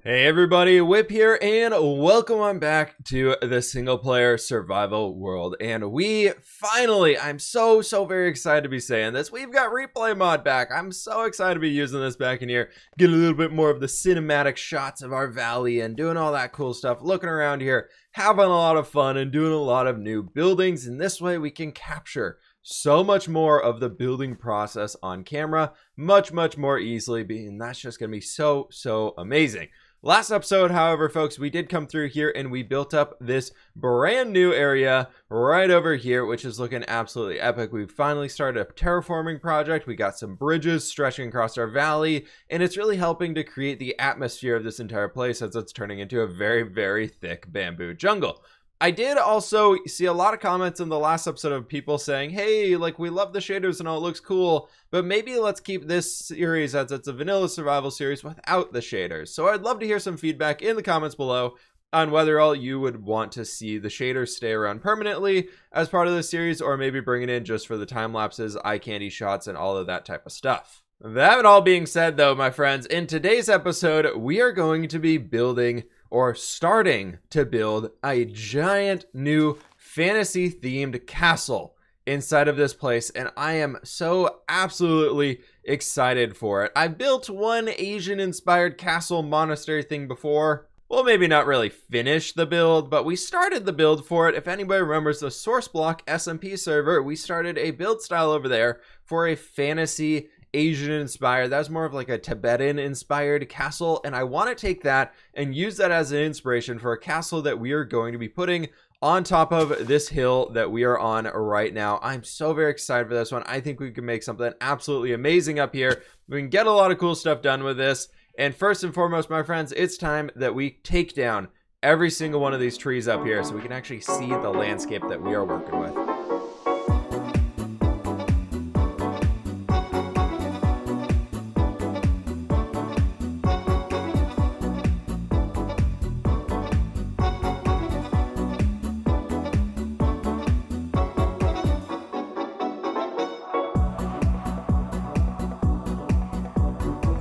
Hey everybody, Whip here, and welcome on back to the single player survival world. And we finally, I'm so very excited to be saying this, we've got replay mod back. I'm so excited to be using this back in here, getting a little bit more of the cinematic shots of our valley and doing all that cool stuff, looking around here, having a lot of fun and doing a lot of new buildings. And this way we can capture so much more of the building process on camera, much more easily, and that's just gonna be so amazing. Last episode, however, folks, we did come through here and we built up this brand new area right over here, which is looking absolutely epic. We've finally started a terraforming project. We got some bridges stretching across our valley, and it's really helping to create the atmosphere of this entire place as it's turning into a very thick bamboo jungle. I did also see a lot of comments in the last episode of people saying, hey, like, we love the shaders and all, it looks cool, but maybe let's keep this series as it's a vanilla survival series without the shaders. So I'd love to hear some feedback in the comments below on whether all you would want to see the shaders stay around permanently as part of the series, or maybe bring it in just for the time lapses, eye candy shots, and all of that type of stuff. That all being said, though, my friends, in today's episode, we are going to be building, or starting to build, a giant new fantasy themed castle inside of this place, and I am so absolutely excited for it. I built one Asian inspired castle monastery thing before. Well, maybe not really finish the build, but we started the build for it. If anybody remembers the source block SMP server, we started a build style over there for a fantasy Asian inspired, that was more of like a Tibetan inspired castle, and I want to take that and use that as an inspiration for a castle that we are going to be putting on top of this hill that we are on right now. I'm so very excited for this one. I think we can make something absolutely amazing up here. We can get a lot of cool stuff done with this, and first and foremost, my friends, it's time that we take down every single one of these trees up here so we can actually see the landscape that we are working with.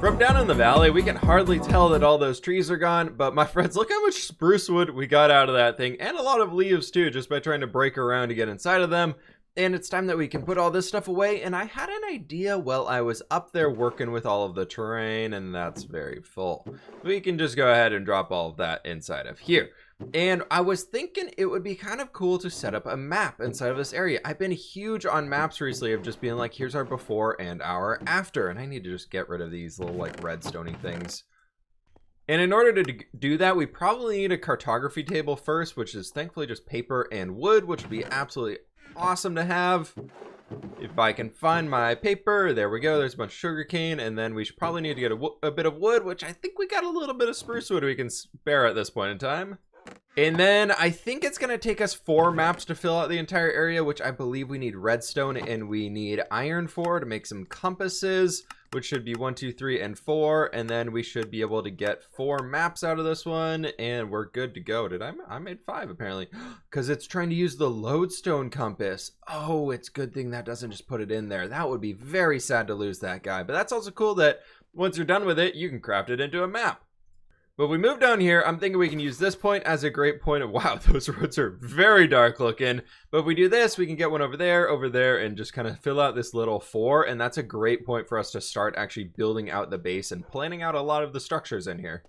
From down in the valley, we can hardly tell that all those trees are gone, but my friends, look how much spruce wood we got out of that thing, and a lot of leaves too, just by trying to break around to get inside of them. And it's time that we can put all this stuff away, and I had an idea while I was up there working with all of the terrain, and that's very full. We can just go ahead and drop all of that inside of here. And I was thinking it would be kind of cool to set up a map inside of this area. I've been huge on maps recently of just being like, here's our before and our after. And I need to just get rid of these little like redstoning things. And in order to do that, we probably need a cartography table first, which is thankfully just paper and wood, which would be absolutely awesome to have. If I can find my paper, there we go. There's a bunch of sugarcane, and then we should probably need to get a bit of wood, which I think we got a little bit of spruce wood we can spare at this point in time. And then I think it's going to take us 4 maps to fill out the entire area, which I believe we need redstone and we need iron for to make some compasses, which should be 1, 2, 3, and 4. And then we should be able to get 4 maps out of this one, and we're good to go. I made 5 apparently, because it's trying to use the lodestone compass. Oh, it's a good thing that doesn't just put it in there. That would be very sad to lose that guy. But that's also cool that once you're done with it, you can craft it into a map. But we move down here, I'm thinking we can use this point as a great point of, wow, those roads are very dark looking. But if we do this, we can get one over there, and just kind of fill out this little 4. And that's a great point for us to start actually building out the base and planning out a lot of the structures in here.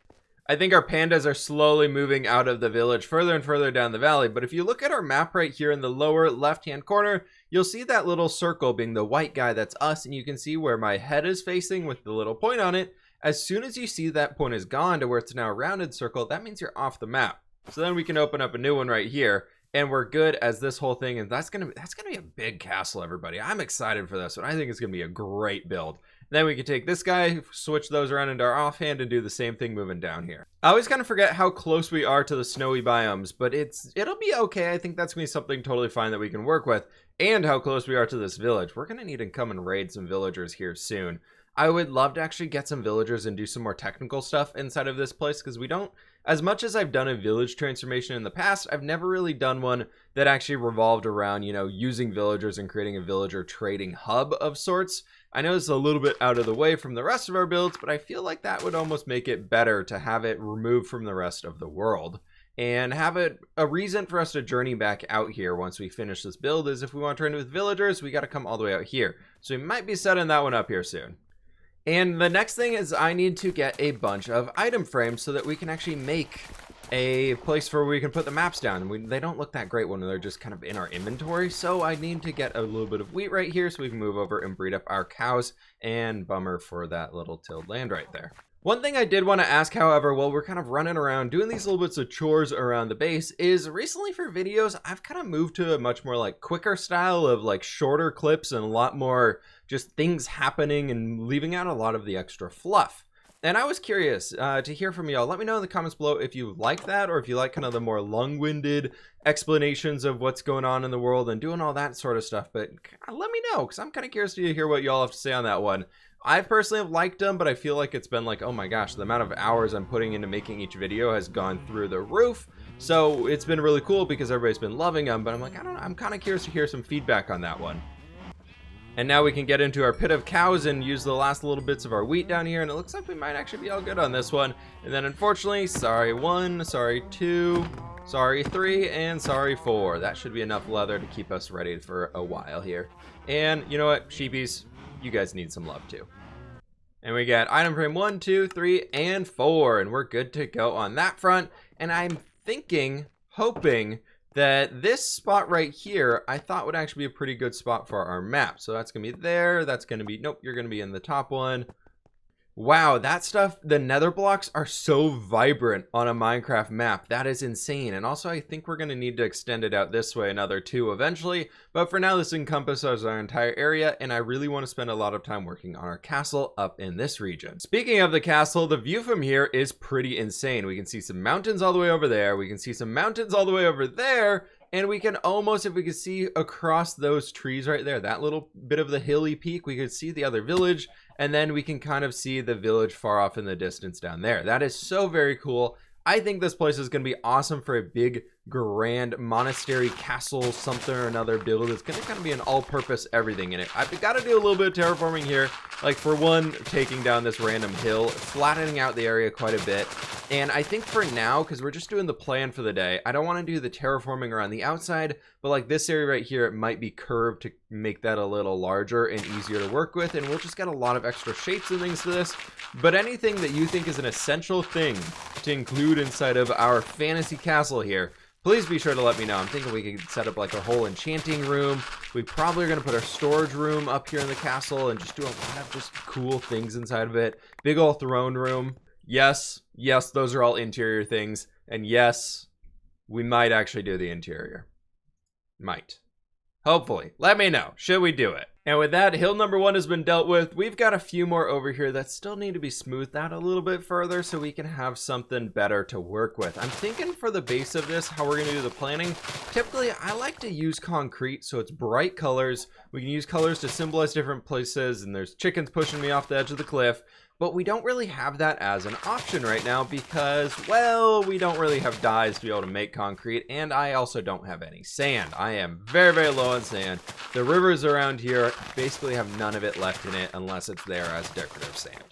I think our pandas are slowly moving out of the village further and further down the valley. But if you look at our map right here in the lower left-hand corner, you'll see that little circle being the white guy, that's us. And you can see where my head is facing with the little point on it. As soon as you see that point is gone to where it's now a rounded circle, that means you're off the map. So then we can open up a new one right here, and we're good as this whole thing. And that's gonna be a big castle, everybody. I'm excited for this one. I think it's gonna be a great build. And then we can take this guy, switch those around into our offhand, and do the same thing moving down here. I always kind of forget how close we are to the snowy biomes, but it'll be okay. I think that's gonna be something totally fine that we can work with, and how close we are to this village. We're gonna need to come and raid some villagers here soon. I would love to actually get some villagers and do some more technical stuff inside of this place, because we don't, as much as I've done a village transformation in the past, I've never really done one that actually revolved around, you know, using villagers and creating a villager trading hub of sorts. I know it's a little bit out of the way from the rest of our builds, but I feel like that would almost make it better to have it removed from the rest of the world and have it a reason for us to journey back out here once we finish this build. Is if we want to train with villagers, we got to come all the way out here. So we might be setting that one up here soon. And the next thing is I need to get a bunch of item frames so that we can actually make a place where we can put the maps down. They don't look that great when they're just kind of in our inventory, so I need to get a little bit of wheat right here so we can move over and breed up our cows, and bummer for that little tilled land right there. One thing I did want to ask, however, while we're kind of running around doing these little bits of chores around the base, is recently for videos, I've kind of moved to a much more like quicker style of like shorter clips and a lot more just things happening and leaving out a lot of the extra fluff. And I was curious to hear from y'all. Let me know in the comments below if you like that, or if you like kind of the more long-winded explanations of what's going on in the world and doing all that sort of stuff. But let me know, because I'm kind of curious to hear what y'all have to say on that one. I personally have liked them, but I feel like it's been like, oh my gosh, the amount of hours I'm putting into making each video has gone through the roof. So it's been really cool because everybody's been loving them, but I'm like, I don't know, I'm kind of curious to hear some feedback on that one. And now we can get into our pit of cows and use the last little bits of our wheat down here, and it looks like we might actually be all good on this one. And then unfortunately, sorry 1, sorry 2, sorry 3, and sorry 4. That should be enough leather to keep us ready for a while here. And you know what, sheepies, you guys need some love too. And we got item frame 1, 2, 3, and 4, and we're good to go on that front. And I'm thinking, hoping that this spot right here, I thought would actually be a pretty good spot for our map. So that's gonna be there, that's gonna be, nope, you're gonna be in the top one. Wow, that stuff, the nether blocks are so vibrant on a Minecraft map. That is insane. And also I think we're gonna need to extend it out this way another 2 eventually. But for now, this encompasses our entire area, and I really want to spend a lot of time working on our castle up in this region. Speaking of the castle, the view from here is pretty insane. We can see some mountains all the way over there. We can see some mountains all the way over there. And we can almost, if we could see across those trees right there, that little bit of the hilly peak, we could see the other village, and then we can kind of see the village far off in the distance down there. That is so very cool. I think this place is going to be awesome for a big, grand monastery, castle, something or another build. It's going to kind of be an all-purpose everything in it. I've got to do a little bit of terraforming here. Like, for one, taking down this random hill, flattening out the area quite a bit. And I think for now, because we're just doing the plan for the day, I don't want to do the terraforming around the outside, but like this area right here, it might be curved to make that a little larger and easier to work with, and we'll just get a lot of extra shapes and things to this. But anything that you think is an essential thing to include inside of our fantasy castle here, please be sure to let me know. I'm thinking we could set up like a whole enchanting room. We probably are going to put our storage room up here in the castle and just do a lot of just cool things inside of it. Big old throne room. Yes, those are all interior things. And yes, we might actually do the interior. Might. Hopefully. Let me know. Should we do it? And with that, hill number 1 has been dealt with. We've got a few more over here that still need to be smoothed out a little bit further so we can have something better to work with. I'm thinking for the base of this, how we're going to do the planning. Typically, I like to use concrete, so it's bright colors. We can use colors to symbolize different places, and there's chickens pushing me off the edge of the cliff. But we don't really have that as an option right now because, well, we don't really have dyes to be able to make concrete, and I also don't have any sand. I am very, very low on sand. The rivers around here basically have none of it left in it unless it's there as decorative sand.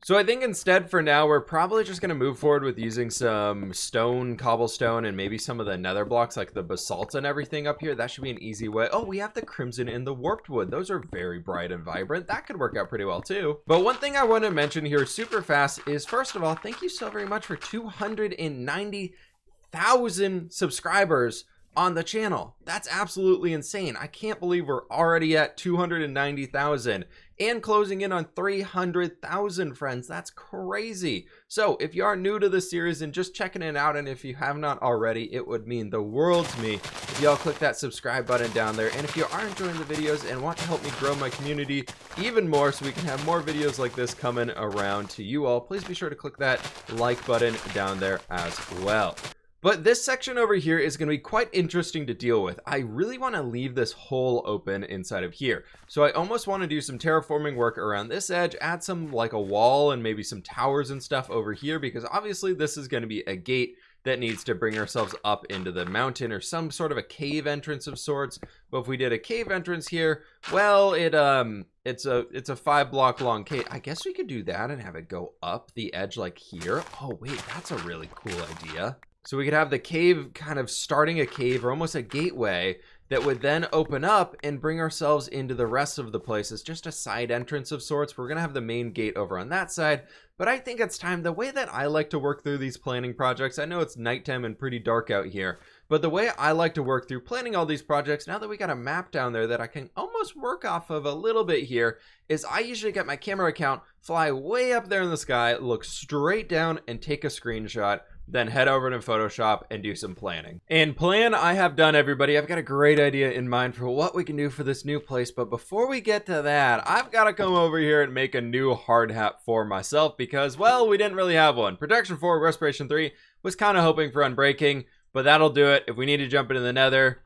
So I think instead for now, we're probably just going to move forward with using some stone, cobblestone, and maybe some of the nether blocks like the basalt and everything up here. That should be an easy way. Oh, we have the crimson and the warped wood. Those are very bright and vibrant. That could work out pretty well too. But one thing I want to mention here super fast is, first of all, thank you so very much for 290,000 subscribers on the channel. That's absolutely insane. I can't believe we're already at 290,000 and closing in on 300,000 friends. That's crazy. So if you are new to this series and just checking it out, and if you have not already, it would mean the world to me if y'all click that subscribe button down there. And if you are enjoying the videos and want to help me grow my community even more so we can have more videos like this coming around to you all, please be sure to click that like button down there as well. But this section over here is going to be quite interesting to deal with. I really want to leave this hole open inside of here. So I almost want to do some terraforming work around this edge, add some like a wall and maybe some towers and stuff over here, because obviously this is going to be a gate that needs to bring ourselves up into the mountain or some sort of a cave entrance of sorts. But if we did a cave entrance here, well, it's a 5 block long cave. I guess we could do that and have it go up the edge like here. Oh wait, that's a really cool idea. So we could have the cave kind of starting a cave or almost a gateway that would then open up and bring ourselves into the rest of the place. It's just a side entrance of sorts. We're gonna have the main gate over on that side, but I think it's time. The way that I like to work through these planning projects, I know it's nighttime and pretty dark out here, but the way I like to work through planning all these projects, now that we got a map down there that I can almost work off of a little bit here, is I usually get my camera account, fly way up there in the sky, look straight down and take a screenshot, then head over to Photoshop and do some planning. And plan I have done, everybody. I've got a great idea in mind for what we can do for this new place, but before we get to that, I've got to come over here and make a new hard hat for myself because, well, we didn't really have one. Protection 4, Respiration 3, was kind of hoping for Unbreaking, but that'll do it. If we need to jump into the nether,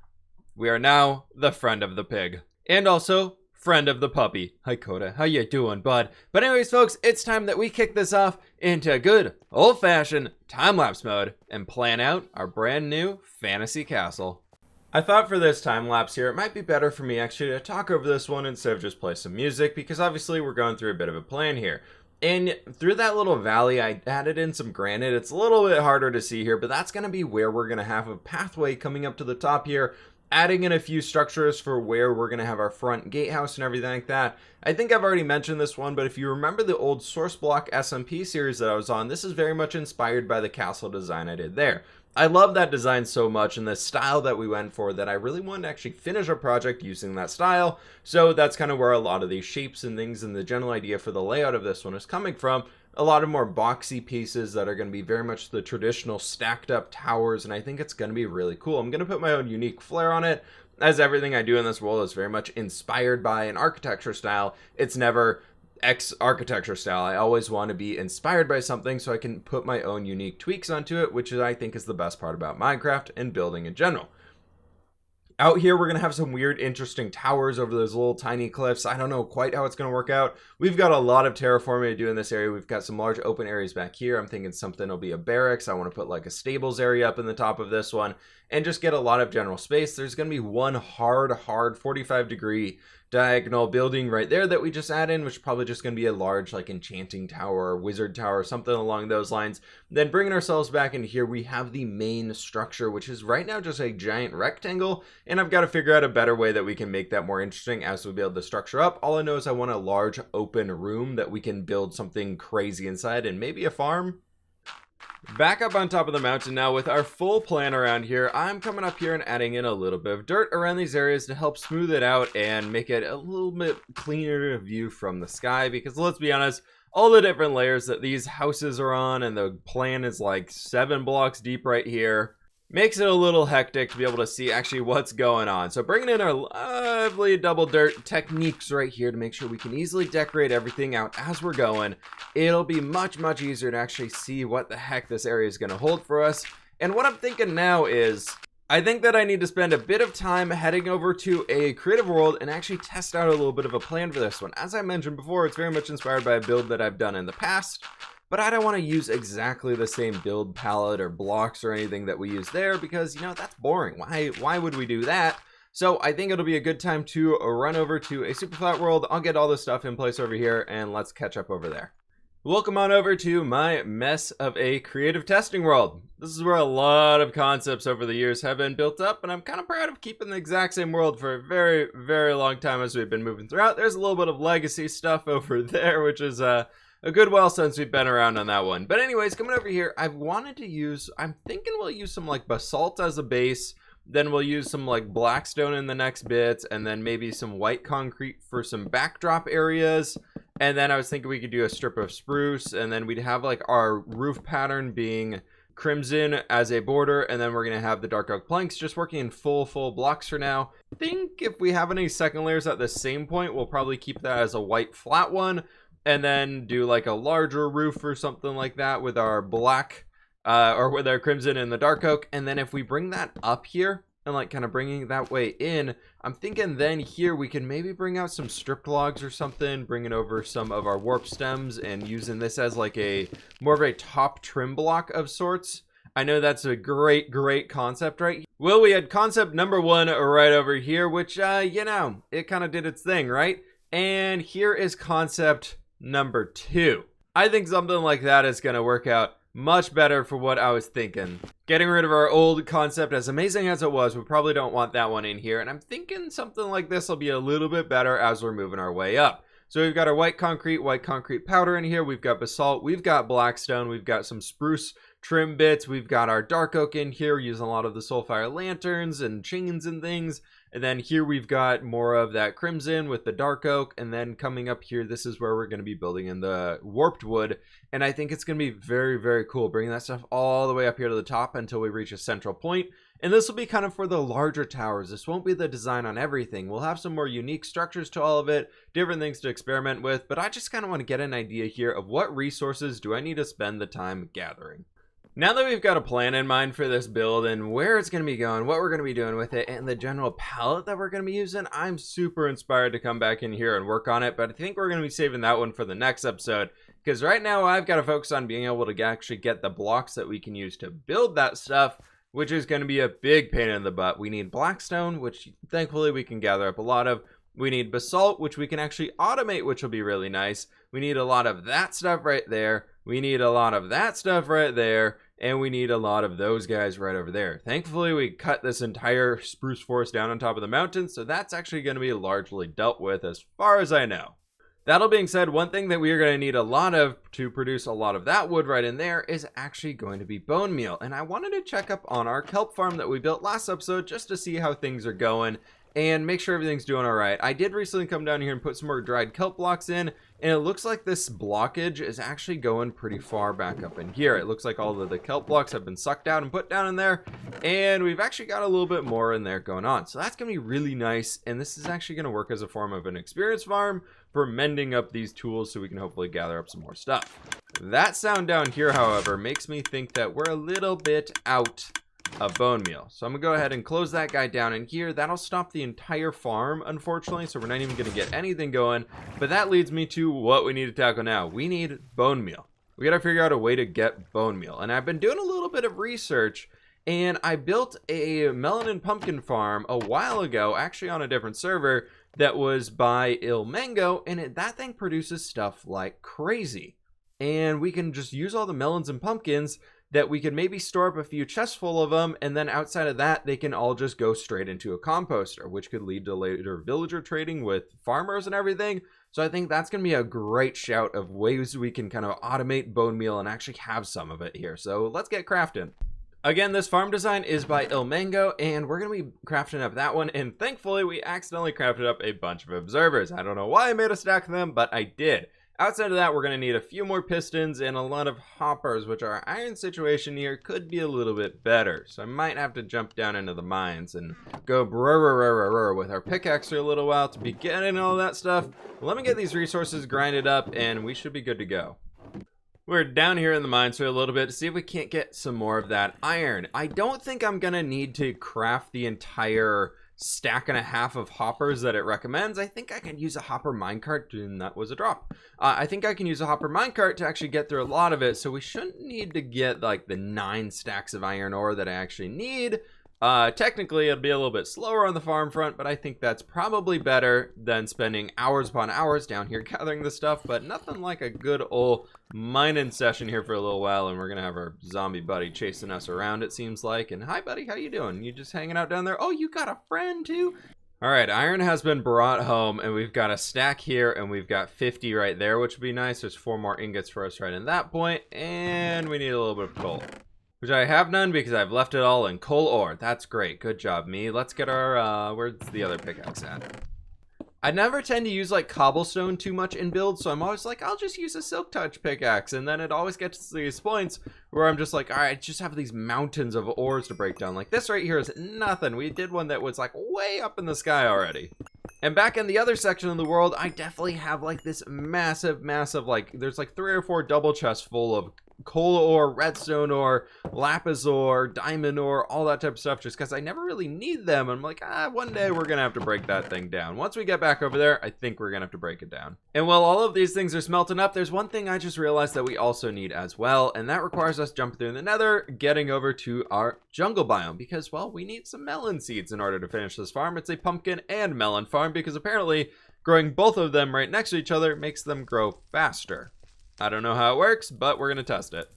we are now the friend of the pig. And also, friend of the puppy. Hi Coda, how you doing, bud? But anyways, folks, it's time that we kick this off into good old-fashioned time-lapse mode and plan out our brand new fantasy castle. I thought for this time-lapse here, it might be better for me actually to talk over this one instead of just play some music, because obviously we're going through a bit of a plan here. And through that little valley, I added in some granite. It's a little bit harder to see here, but that's going to be where we're going to have a pathway coming up to the top here, adding in a few structures for where we're going to have our front gatehouse and everything like that. I think I've already mentioned this one, but if you remember the old Source Block SMP series that I was on, this is very much inspired by the castle design I did there. I love that design so much and the style that we went for that I really wanted to actually finish our project using that style. So that's kind of where a lot of these shapes and things and the general idea for the layout of this one is coming from. A lot of more boxy pieces that are going to be very much the traditional stacked up towers, and I think it's going to be really cool. I'm going to put my own unique flair on it, as everything I do in this world is very much inspired by an architecture style. It's never X architecture style. I always want to be inspired by something so I can put my own unique tweaks onto it, which I think is the best part about Minecraft and building in general. Out here, we're going to have some weird, interesting towers over those little tiny cliffs. I don't know quite how it's going to work out. We've got a lot of terraforming to do in this area. We've got some large open areas back here. I'm thinking something will be a barracks. I want to put like a stables area up in the top of this one and just get a lot of general space. There's going to be one hard 45-degree diagonal building right there that we just add in, which is probably just going to be a large like enchanting tower or wizard tower, something along those lines. Then bringing ourselves back into here, we have the main structure, which is right now just a giant rectangle, and I've got to figure out a better way that we can make that more interesting as we build the structure up. All I know is I want a large open room that we can build something crazy inside, and maybe a farm. Back up on top of the mountain now with our full plan around here. I'm coming up here and adding in a little bit of dirt around these areas to help smooth it out and make it a little bit cleaner view from the sky, because let's be honest, all the different layers that these houses are on, and the plan is like 7 blocks deep right here, makes it a little hectic to be able to see actually what's going on. So bringing in our lovely double dirt techniques right here to make sure we can easily decorate everything out as we're going. It'll be much easier to actually see what the heck this area is going to hold for us. And what I'm thinking now is, I think that I need to spend a bit of time heading over to a creative world and actually test out a little bit of a plan for this one. As I mentioned before, it's very much inspired by a build that I've done in the past, but I don't want to use exactly the same build palette or blocks or anything that we use there, because, you know, that's boring. Why would we do that? So I think it'll be a good time to run over to a super flat world. I'll get all this stuff in place over here, and let's catch up over there. Welcome on over to my mess of a creative testing world. This is where a lot of concepts over the years have been built up, and I'm kind of proud of keeping the exact same world for a very long time as we've been moving throughout. There's a little bit of legacy stuff over there, which is a good while since we've been around on that one. But anyways, coming over here, I'm thinking we'll use some like basalt as a base, then we'll use some like blackstone in the next bits, and then maybe some white concrete for some backdrop areas. And then I was thinking we could do a strip of spruce, and then we'd have like our roof pattern being crimson as a border, and then we're gonna have the dark oak planks just working in full blocks for now. I think if we have any second layers at the same point, we'll probably keep that as a white flat one, and then do like a larger roof or something like that with our black or with our crimson and the dark oak. And then if we bring that up here and like kind of bringing it that way in, I'm thinking then here we can maybe bring out some stripped logs or something, bringing over some of our warp stems and using this as like a more of a top trim block of sorts. I know that's a great concept, right? Well, we had concept number 1 right over here, which, you know, it kind of did its thing, right? And here is concept number 2. I think something like that is going to work out much better for what I was thinking. Getting rid of our old concept, as amazing as it was, we probably don't want that one in here. And I'm thinking something like this will be a little bit better as we're moving our way up. So we've got our white concrete powder in here. We've got basalt, we've got blackstone, we've got some spruce trim bits, we've got our dark oak in here, using a lot of the soulfire lanterns and chains and things. And then here we've got more of that crimson with the dark oak. And then coming up here, this is where we're going to be building in the warped wood. And I think it's going to be very cool, bringing that stuff all the way up here to the top until we reach a central point. And this will be kind of for the larger towers. This won't be the design on everything. We'll have some more unique structures to all of it, different things to experiment with. But I just kind of want to get an idea here of what resources do I need to spend the time gathering. Now that we've got a plan in mind for this build and where it's going to be going, what we're going to be doing with it, and the general palette that we're going to be using, I'm super inspired to come back in here and work on it. But I think we're going to be saving that one for the next episode, because right now I've got to focus on being able to actually get the blocks that we can use to build that stuff, which is going to be a big pain in the butt. We need blackstone, which thankfully we can gather up a lot of. We need basalt, which we can actually automate, which will be really nice. We need a lot of that stuff right there. We need a lot of that stuff right there. And we need a lot of those guys right over there. Thankfully, we cut this entire spruce forest down on top of the mountain, so that's actually going to be largely dealt with as far as I know. That all being said, one thing that we are going to need a lot of to produce a lot of that wood right in there is actually going to be bone meal. And I wanted to check up on our kelp farm that we built last episode just to see how things are going and make sure everything's doing all right. I did recently come down here and put some more dried kelp blocks in, and it looks like this blockage is actually going pretty far back up in here. It looks like all of the kelp blocks have been sucked out and put down in there, and we've actually got a little bit more in there going on. So that's going to be really nice, and this is actually going to work as a form of an experience farm for mending up these tools so we can hopefully gather up some more stuff. That sound down here, however, makes me think that we're a little bit out of bone meal. So I'm gonna go ahead and close that guy down in here. That'll stop the entire farm, unfortunately, so we're not even gonna get anything going. But that leads me to what we need to tackle now. We need bone meal. We gotta figure out a way to get bone meal. And I've been doing a little bit of research, and I built a melon and pumpkin farm a while ago, actually on a different server, that was by ilmango, and that thing produces stuff like crazy. And we can just use all the melons and pumpkins that we can maybe store up a few chests full of them, and then outside of that, they can all just go straight into a composter, which could lead to later villager trading with farmers and everything. So I think that's going to be a great shout of ways we can kind of automate bone meal and actually have some of it here. So let's get crafting. Again, this farm design is by ilmango, and we're going to be crafting up that one, and thankfully we accidentally crafted up a bunch of observers. I don't know why I made a stack of them, but I did. Outside of that, we're going to need a few more pistons and a lot of hoppers, which our iron situation here could be a little bit better. So I might have to jump down into the mines and go brrrr with our pickaxe for a little while to be getting all that stuff. Let me get these resources grinded up and we should be good to go. We're down here in the mines for a little bit to see if we can't get some more of that iron. I don't think I'm going to need to craft the entire stack and a half of hoppers that it recommends. I think I can use a hopper minecart, and that was a drop. I think I can use a hopper minecart to actually get through a lot of it, so we shouldn't need to get like the 9 stacks of iron ore that I actually need. Technically it'll be a little bit slower on the farm front, but I think that's probably better than spending hours upon hours down here gathering the stuff. But nothing like a good old mining session here for a little while, and we're gonna have our zombie buddy chasing us around, it seems like. And hi buddy, how you doing? You just hanging out down there? Oh, you got a friend too? All right, iron has been brought home, and we've got a stack here, and we've got 50 right there, which would be nice. There's 4 more ingots for us right in that point, and we need a little bit of coal, which I have none because I've left it all in coal ore. That's great. Good job, me. Let's get our, where's the other pickaxe at? I never tend to use like cobblestone too much in builds, so I'm always like, I'll just use a silk touch pickaxe, and then it always gets to these points where I'm just like, all right, just have these mountains of ores to break down. Like this right here is nothing. We did one that was like way up in the sky already. And back in the other section of the world, I definitely have like this massive, like, there's like 3 or 4 double chests full of coal ore, redstone ore, lapis ore, diamond ore, all that type of stuff, just because I never really need them. I'm like, one day we're gonna have to break that thing down. Once we get back over there, I think we're gonna have to break it down. And while all of these things are smelting up, there's one thing I just realized that we also need as well, and that requires us jumping through the nether, getting over to our jungle biome, because, well, we need some melon seeds in order to finish this farm. It's a pumpkin and melon farm, because apparently growing both of them right next to each other makes them grow faster. I don't know how it works, but we're gonna test it.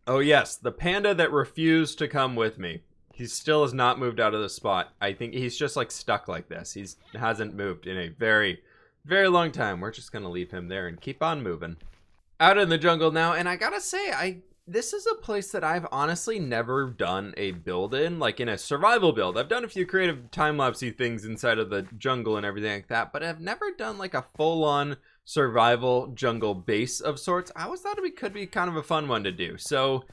Oh yes, the panda that refused to come with me. He still has not moved out of the spot. I think he's just like stuck like this. He hasn't moved in a very, very long time. We're just gonna leave him there and keep on moving. Out in the jungle now, and I gotta say, this is a place that I've honestly never done a build in, like in a survival build. I've done a few creative time-lapsey things inside of the jungle and everything like that, but I've never done like a full-on survival jungle base of sorts. I always thought it could be kind of a fun one to do, so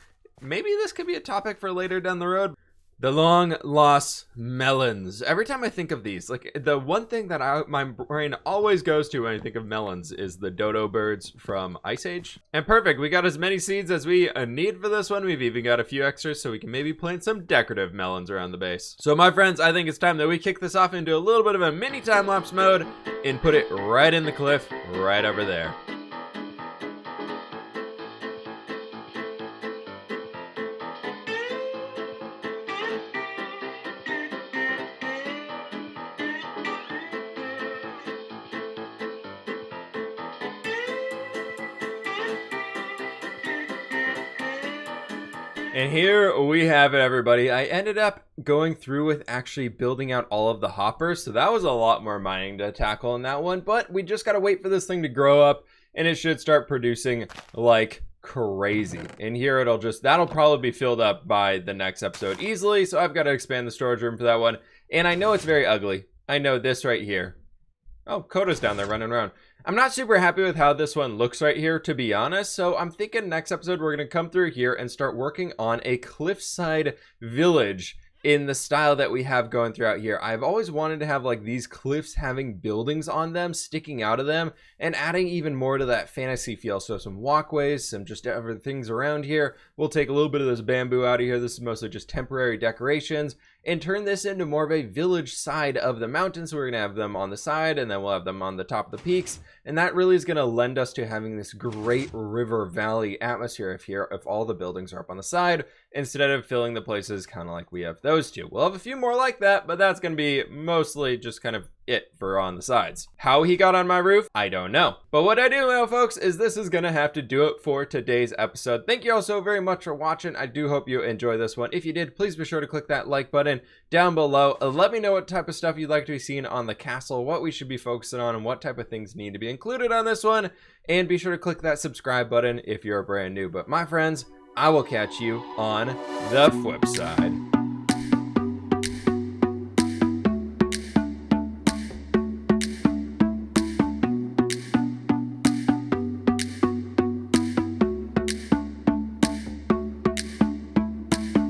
maybe this could be a topic for later down the road. The long lost melons. Every time I think of these, like the one thing that my brain always goes to when I think of melons is the dodo birds from Ice Age. And perfect, we got as many seeds as we need for this one. We've even got a few extras so we can maybe plant some decorative melons around the base. So my friends, I think it's time that we kick this off into a little bit of a mini time-lapse mode and put it right in the cliff right over there. And here we have it, everybody. I ended up going through with actually building out all of the hoppers, so that was a lot more mining to tackle in that one, but we just gotta wait for this thing to grow up, and it should start producing like crazy. And here that'll probably be filled up by the next episode easily, so I've got to expand the storage room for that one. And I know it's very ugly. I know this right here. Oh, Coda's down there running around. I'm not super happy with how this one looks right here, to be honest, so I'm thinking next episode we're going to come through here and start working on a cliffside village in the style that we have going throughout here. I've always wanted to have like these cliffs having buildings on them, sticking out of them, and adding even more to that fantasy feel. So some walkways, some just other things around here. We'll take a little bit of this bamboo out of here. This is mostly just temporary decorations, and turn this into more of a village side of the mountains. So we're gonna have them on the side, and then we'll have them on the top of the peaks, and that really is gonna lend us to having this great river valley atmosphere if all the buildings are up on the side, instead of filling the places kind of like we have those two. We'll have a few more like that, but that's gonna be mostly just kind of it for on the sides. How he got on my roof, I don't know. But what I do know, folks, is this is gonna have to do it for today's episode. Thank you all so very much for watching. I do hope you enjoy this one. If you did, please be sure to click that like button down below. Let me know what type of stuff you'd like to be seen on the castle, what we should be focusing on, and what type of things need to be included on this one. And be sure to click that subscribe button if you're brand new. But my friends, I will catch you on the fWhip side.